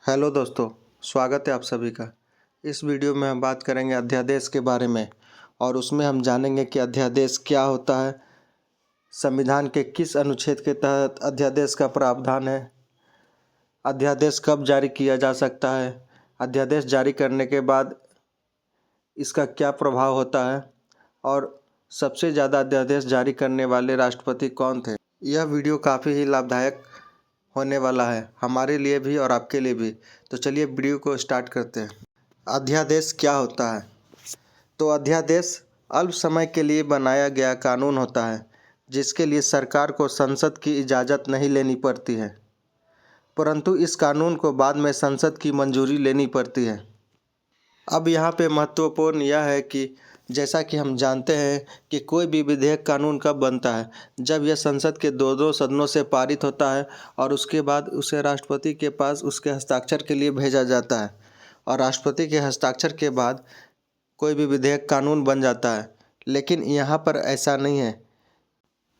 Hello दोस्तों, स्वागत है आप सभी का। इस वीडियो में हम बात करेंगे अध्यादेश के बारे में और उसमें हम जानेंगे कि अध्यादेश क्या होता है, संविधान के किस अनुच्छेद के तहत अध्यादेश का प्रावधान है, अध्यादेश कब जारी किया जा सकता है, अध्यादेश जारी करने के बाद इसका क्या प्रभाव होता है और सबसे ज़्यादा अध्यादेश जारी करने वाले राष्ट्रपति कौन थे। यह वीडियो काफ़ी ही लाभदायक होने वाला है हमारे लिए भी और आपके लिए भी। तो चलिए वीडियो को स्टार्ट करते हैं। अध्यादेश क्या होता है? तो अध्यादेश अल्प समय के लिए बनाया गया कानून होता है जिसके लिए सरकार को संसद की इजाज़त नहीं लेनी पड़ती है, परंतु इस कानून को बाद में संसद की मंजूरी लेनी पड़ती है। अब यहाँ पे महत्वपूर्ण यह है कि जैसा कि हम जानते हैं कि कोई भी विधेयक कानून कब बनता है, जब यह संसद के दो सदनों से पारित होता है और उसके बाद उसे राष्ट्रपति के पास उसके हस्ताक्षर के लिए भेजा जाता है और राष्ट्रपति के हस्ताक्षर के बाद कोई भी विधेयक कानून बन जाता है। लेकिन यहाँ पर ऐसा नहीं है।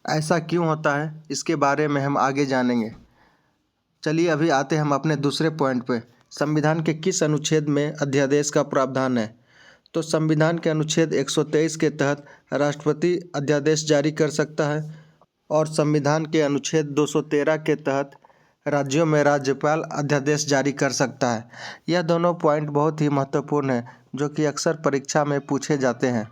ऐसा क्यों होता है इसके बारे में हम आगे जानेंगे। चलिए अभी आते हैं हम अपने दूसरे पॉइंट पे। संविधान के किस अनुच्छेद में अध्यादेश का प्रावधान है? तो संविधान के अनुच्छेद 123 के तहत राष्ट्रपति अध्यादेश जारी कर सकता है और संविधान के अनुच्छेद 213 के तहत राज्यों में राज्यपाल अध्यादेश जारी कर सकता है। यह दोनों पॉइंट बहुत ही महत्वपूर्ण है जो कि अक्सर परीक्षा में पूछे जाते हैं।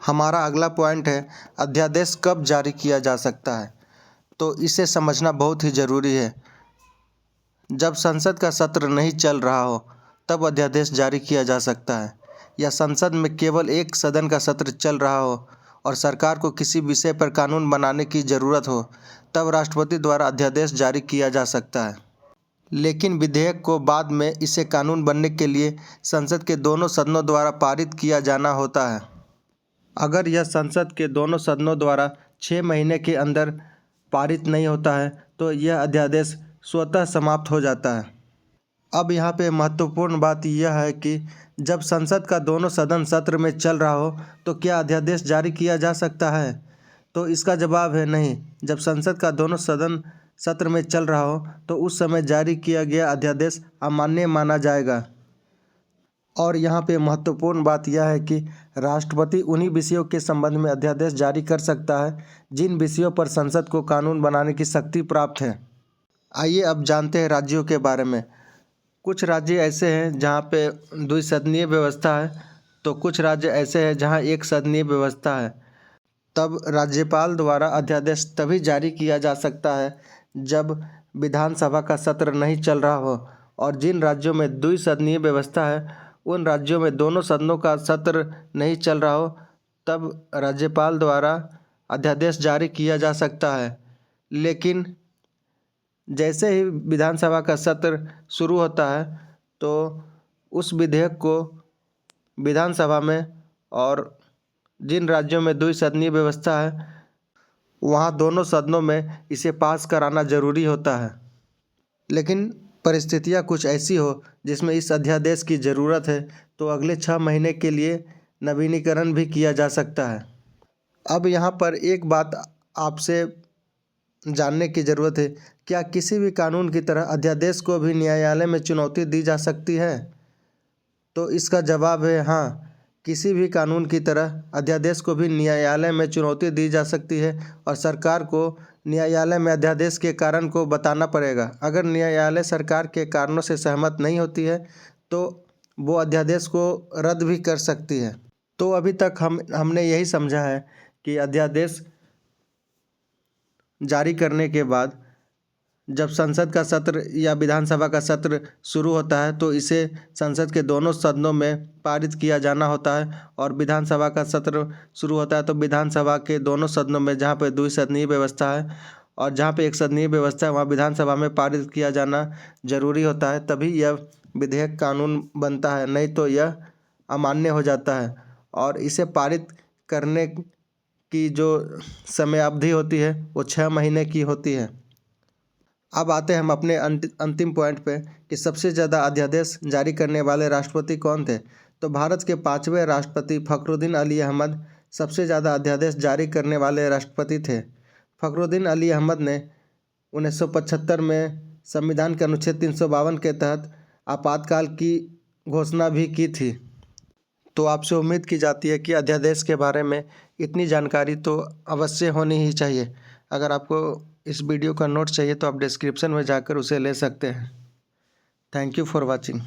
हमारा अगला पॉइंट है अध्यादेश कब जारी किया जा सकता है। तो इसे समझना बहुत ही ज़रूरी है। जब संसद का सत्र नहीं चल रहा हो तब अध्यादेश जारी किया जा सकता है, या संसद में केवल एक सदन का सत्र चल रहा हो और सरकार को किसी विषय पर कानून बनाने की ज़रूरत हो तब राष्ट्रपति द्वारा अध्यादेश जारी किया जा सकता है। लेकिन विधेयक को बाद में इसे कानून बनने के लिए संसद के दोनों सदनों द्वारा पारित किया जाना होता है। अगर यह संसद के दोनों सदनों द्वारा 6 महीने के अंदर पारित नहीं होता है तो यह अध्यादेश स्वतः समाप्त हो जाता है। अब यहाँ पे महत्वपूर्ण बात यह है कि जब संसद का दोनों सदन सत्र में चल रहा हो तो क्या अध्यादेश जारी किया जा सकता है? तो इसका जवाब है नहीं। जब संसद का दोनों सदन सत्र में चल रहा हो तो उस समय जारी किया गया अध्यादेश अमान्य माना जाएगा। और यहाँ पे महत्वपूर्ण बात यह है कि राष्ट्रपति उन्हीं विषयों के संबंध में अध्यादेश जारी कर सकता है जिन विषयों पर संसद को कानून बनाने की शक्ति प्राप्त है। आइए अब जानते हैं राज्यों के बारे में। कुछ राज्य ऐसे हैं जहाँ पे द्विसदनीय व्यवस्था है, तो कुछ राज्य ऐसे हैं जहाँ एक सदनीय व्यवस्था है। तब राज्यपाल द्वारा अध्यादेश तभी जारी किया जा सकता है जब विधानसभा का सत्र नहीं चल रहा हो, और जिन राज्यों में द्विसदनीय व्यवस्था है उन राज्यों में दोनों सदनों का सत्र नहीं चल रहा हो तब राज्यपाल द्वारा अध्यादेश जारी किया जा सकता है। लेकिन जैसे ही विधानसभा का सत्र शुरू होता है तो उस विधेयक को विधानसभा में, और जिन राज्यों में द्विसदनीय व्यवस्था है वहाँ दोनों सदनों में इसे पास कराना ज़रूरी होता है। लेकिन परिस्थितियाँ कुछ ऐसी हो जिसमें इस अध्यादेश की ज़रूरत है तो अगले 6 महीने के लिए नवीनीकरण भी किया जा सकता है। अब यहाँ पर एक बात आपसे जानने की ज़रूरत है, क्या किसी भी कानून की तरह अध्यादेश को भी न्यायालय में चुनौती दी जा सकती है? तो इसका जवाब है हाँ, किसी भी कानून की तरह अध्यादेश को भी न्यायालय में चुनौती दी जा सकती है और सरकार को न्यायालय में अध्यादेश के कारण को बताना पड़ेगा। अगर न्यायालय सरकार के कारणों से सहमत नहीं होती है तो वो अध्यादेश को रद्द भी कर सकती है। तो अभी तक हमने यही समझा है कि अध्यादेश जारी करने के बाद जब संसद का सत्र या विधानसभा का सत्र शुरू होता है तो इसे संसद के दोनों सदनों में पारित किया जाना होता है, और विधानसभा का सत्र शुरू होता है तो विधानसभा के दोनों सदनों में, जहाँ पे द्विसदनीय व्यवस्था है और जहाँ पे एक सदनीय व्यवस्था है, वहाँ विधानसभा में पारित किया जाना जरूरी होता है, तभी यह विधेयक कानून बनता है, नहीं तो यह अमान्य हो जाता है। और इसे पारित करने की जो समय अवधि होती है वो 6 महीने की होती है। अब आते हैं हम अपने अंतिम पॉइंट पे कि सबसे ज़्यादा अध्यादेश जारी करने वाले राष्ट्रपति कौन थे। तो भारत के 5वें राष्ट्रपति फ़खरुद्दीन अली अहमद सबसे ज़्यादा अध्यादेश जारी करने वाले राष्ट्रपति थे। फ़खरुद्दीन अली अहमद ने 1975 में संविधान के अनुच्छेद 352 के तहत आपातकाल की घोषणा भी की थी। तो आपसे उम्मीद की जाती है कि अध्यादेश के बारे में इतनी जानकारी तो अवश्य होनी ही चाहिए। अगर आपको इस वीडियो का नोट्स चाहिए तो आप डिस्क्रिप्शन में जाकर उसे ले सकते हैं। Thank you for watching.